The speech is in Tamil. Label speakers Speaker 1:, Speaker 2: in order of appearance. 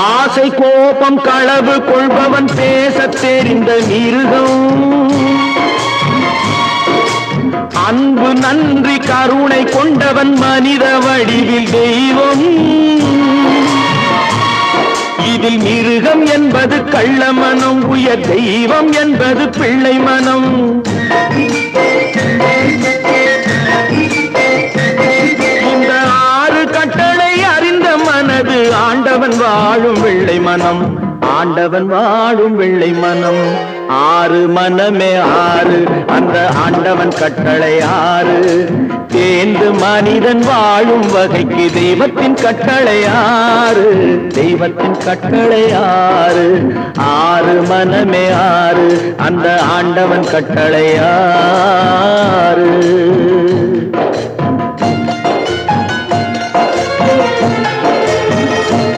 Speaker 1: ஆசை கோபம் களவு கொள்பவன் பேசத் தெரிந்த மிருகம். அன்பு நன்றி கருணை கொண்டவன் மனித வடிவில் தெய்வம். இதில் மிருகம் என்பது கள்ள மனம், உயர் தெய்வம் என்பது பிள்ளை மனம். இந்த 6 கட்டளை அறிந்த மனது ஆண்டவன் வாழும் வெள்ளை மனம், ஆண்டவன் வாழும் வெள்ளை மனம். 6 மனமே 6, அந்த ஆண்டவன் கட்டளை 6. தேர்ந்து மனிதன் வாழும் வகைக்கு தெய்வத்தின் கட்டளை 6, தெய்வத்தின் கட்டளை 6. 6 மனமே 6, அந்த ஆண்டவன் கட்டளை 6.